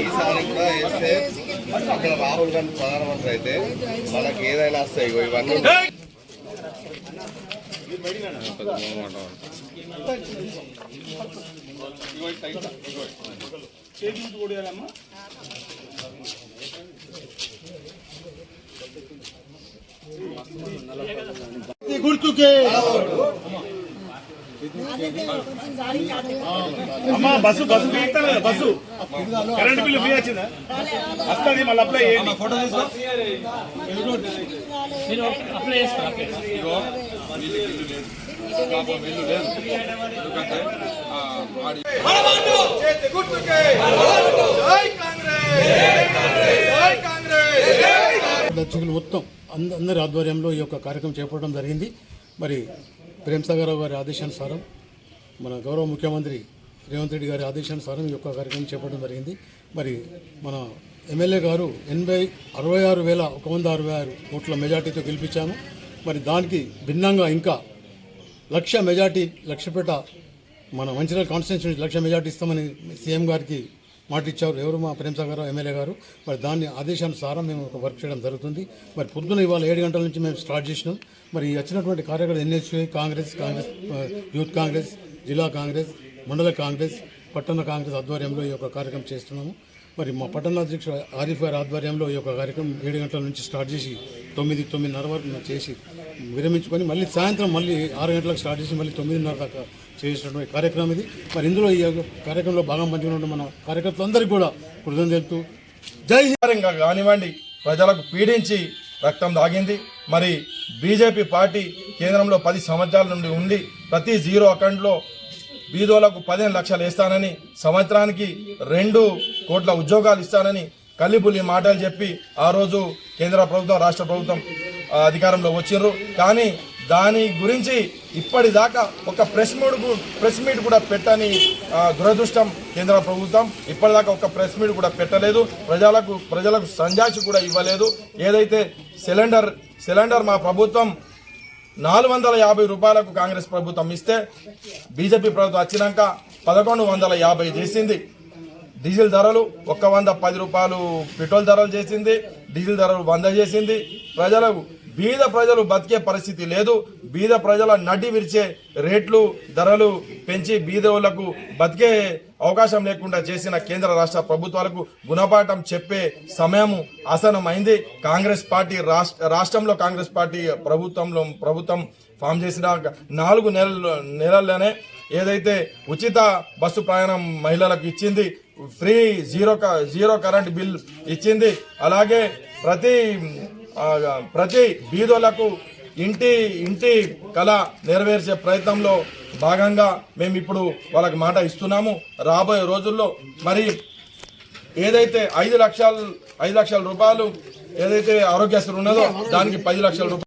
ఈసారి కూడా వేస్తే అక్కడ రాహుల్ గాంధీ ప్రధానమంత్రి అయితే వాళ్ళకి ఏదైనా వస్తాయి ఇవన్నీ. గుర్తుకే అమ్మా bus bus current bill free వచ్చిందా వస్తుంది మళ్ళీ అప్లై చేయండి. ఫోటో అప్లై చేస్తాను. దర్శకులు మొత్తం అందరి ఆధ్వర్యంలో ఈ యొక్క కార్యక్రమం చేపట్టడం జరిగింది. మరి ప్రేమ్ సాగర్ రావు గారి ఆదేశానుసారం మన గౌరవ ముఖ్యమంత్రి రేవంత్ రెడ్డి గారి ఆదేశానుసారం ఈ యొక్క కార్యక్రమం చేపట్టడం జరిగింది. మరి మన ఎమ్మెల్యే గారు 66,166 ఓట్ల మెజార్టీతో గెలిపించాము. మరి దానికి భిన్నంగా ఇంకా లక్షపేట మన మంచిర్యాల కాన్స్టిట్యూన్సీ 1,00,000 మెజార్టీ ఇస్తామని సీఎం గారికి మాట ఇచ్చారు. ఎవరు? మా ప్రేమ్ సాగర్ రావు ఎమ్మెల్యే గారు. మరి దాన్ని ఆదేశానుసారం మేము ఒక వర్క్ చేయడం జరుగుతుంది. మరి పొద్దున ఇవాళ 7 గంటల నుంచి మేము స్టార్ట్ చేసినాం. మరి వచ్చినటువంటి కార్యకర్తలు ఎన్ఎస్యూ కాంగ్రెస్, యూత్ కాంగ్రెస్, జిల్లా కాంగ్రెస్, మండల కాంగ్రెస్, పట్టణ కాంగ్రెస్ ఆధ్వర్యంలో ఈ యొక్క కార్యక్రమం చేస్తున్నాము. మరి మా పట్టణ అధ్యక్షుడు ఆరిఫ్ గారి ఆధ్వర్యంలో ఈ యొక్క కార్యక్రమం 7 గంటల నుంచి స్టార్ట్ చేసి 9:30 వరకు చేసి విరమించుకొని మళ్ళీ సాయంత్రం 6 గంటలకు స్టార్ట్ చేసి మళ్ళీ 9:30 దాకా చేసినటువంటి కార్యక్రమం ఇది. మరి ఇందులో ఈ కార్యక్రమంలో భాగం పంచుకున్న మన కార్యకర్తలందరికీ కూడా కృతజ్ఞతలు తెలుపుతూ జై హింద్ కానివ్వండి, ప్రజలకు పీడించి రక్తం దాగింది. మరి బీజేపీ పార్టీ కేంద్రంలో 10 సంవత్సరాల నుండి ఉండి ప్రతి 0 అకౌంట్లో బీదోలకు 15 లక్షలు ఇస్తానని, సంవత్సరానికి 2 కోట్ల ఉద్యోగాలు ఇస్తానని కల్లిపుల్లి మాటలు చెప్పి ఆ రోజు కేంద్ర ప్రభుత్వం, రాష్ట్ర ప్రభుత్వం అధికారంలో వచ్చిర్రు. కానీ దాని గురించి ఇప్పటిదాకా ఒక ప్రెస్ మీట్ కూడా పెట్టని దురదృష్టం కేంద్ర ప్రభుత్వం. ఇప్పటిదాకా ఒక ప్రెస్ మీట్ కూడా పెట్టలేదు. ప్రజలకు సంజాషి కూడా ఇవ్వలేదు. ఏదైతే సిలిండర్ మా ప్రభుత్వం 450 రూపాయలకు కాంగ్రెస్ ప్రభుత్వం ఇస్తే బీజేపీ ప్రభుత్వం వచ్చినాక 1150 చేసింది. డీజిల్ ధరలు 110 రూపాయలు పెట్రోల్ ధరలు చేసింది. డీజిల్ ధరలు 100 చేసింది. బీద ప్రజలు బతికే పరిస్థితి లేదు. బీద ప్రజల నడ్డి విరిచే రేట్లు, ధరలు పెంచి బీదోళ్లకు బతికే అవకాశం లేకుండా చేసిన కేంద్ర రాష్ట్ర ప్రభుత్వాలకు గుణపాఠం చెప్పే సమయం ఆసనమైంది. కాంగ్రెస్ పార్టీ రాష్ట్రంలో కాంగ్రెస్ పార్టీ ప్రభుత్వం ఫామ్ చేసిన 4 నెలల్లోనే ఏదైతే ఉచిత బస్సు ప్రయాణం మహిళలకు ఇచ్చింది, ఫ్రీ జీరో కరెంట్ బిల్ ఇచ్చింది. అలాగే ప్రతి బీదోళ్లకు ఇంటి కళ నెరవేర్చే ప్రయత్నంలో భాగంగా మేము ఇప్పుడు వాళ్ళకి మాట ఇస్తున్నాము. రాబోయే రోజుల్లో మరి ఏదైతే 5 లక్షల రూపాయలు ఏదైతే ఆరోగ్యశ్రీ ఉన్నదో దానికి 10 లక్షల రూపాయలు